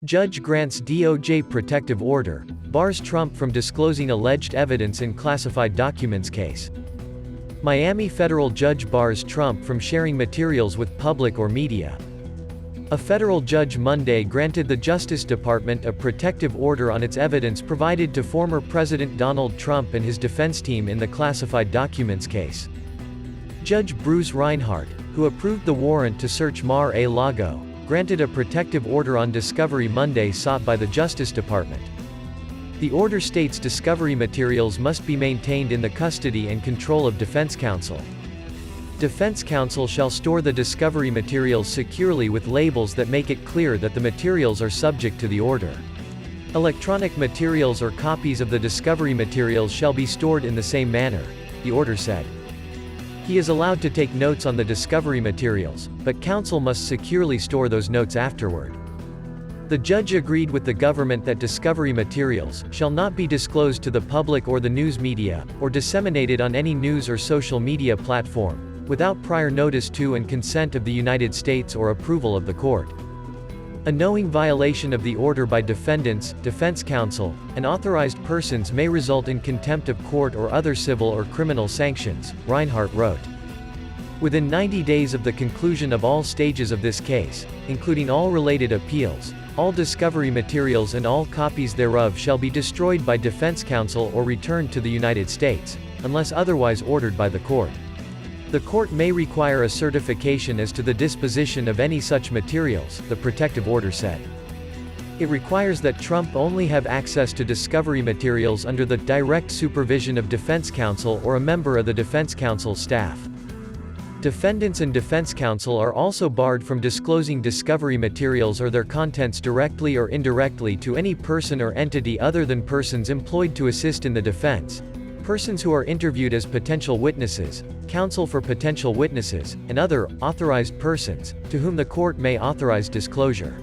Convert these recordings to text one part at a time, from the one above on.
Judge grants DOJ protective order, bars Trump from disclosing alleged evidence in classified documents case. Miami federal judge bars Trump from sharing materials with public or media. A federal judge Monday granted the Justice Department a protective order on its evidence provided to former President Donald Trump and his defense team in the classified documents case. Judge Bruce Reinhart, who approved the warrant to search Mar-a-Lago, granted a protective order on discovery Monday sought by the Justice Department. The order states discovery materials must be maintained in the custody and control of defense counsel. Defense counsel shall store the discovery materials securely with labels that make it clear that the materials are subject to the order. Electronic materials or copies of the discovery materials shall be stored in the same manner, the order said. He is allowed to take notes on the discovery materials, but counsel must securely store those notes afterward. The judge agreed with the government that discovery materials shall not be disclosed to the public or the news media, or disseminated on any news or social media platform, without prior notice to and consent of the United States or approval of the court. A knowing violation of the order by defendants, defense counsel, and authorized persons may result in contempt of court or other civil or criminal sanctions, Reinhart wrote. Within 90 days of the conclusion of all stages of this case, including all related appeals, all discovery materials and all copies thereof shall be destroyed by defense counsel or returned to the United States, unless otherwise ordered by the court. The court may require a certification as to the disposition of any such materials, the protective order said. It requires that Trump only have access to discovery materials under the direct supervision of defense counsel or a member of the defense counsel staff. Defendants and defense counsel are also barred from disclosing discovery materials or their contents directly or indirectly to any person or entity other than persons employed to assist in the defense, persons who are interviewed as potential witnesses, counsel for potential witnesses, and other authorized persons to whom the court may authorize disclosure.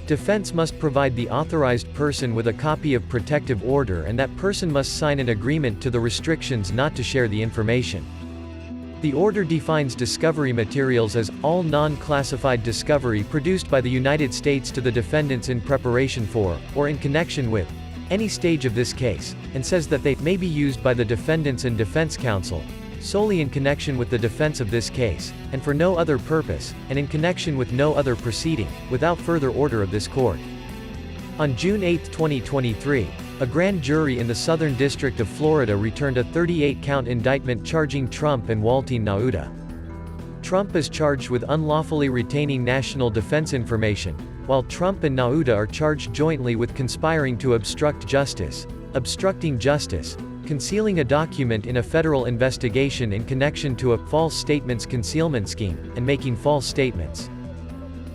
Defense must provide the authorized person with a copy of protective order, and that person must sign an agreement to the restrictions not to share the information. The order defines discovery materials as all non-classified discovery produced by the United States to the defendants in preparation for, or in connection with, any stage of this case, and says that they may be used by the defendants and defense counsel solely in connection with the defense of this case, and for no other purpose, and in connection with no other proceeding, without further order of this court. On June 8, 2023, a grand jury in the Southern District of Florida returned a 38-count indictment charging Trump and Walter Nauta. Trump is charged with unlawfully retaining national defense information, while Trump and Nauta are charged jointly with conspiring to obstruct justice, obstructing justice, concealing a document in a federal investigation in connection to a false statements concealment scheme, and making false statements.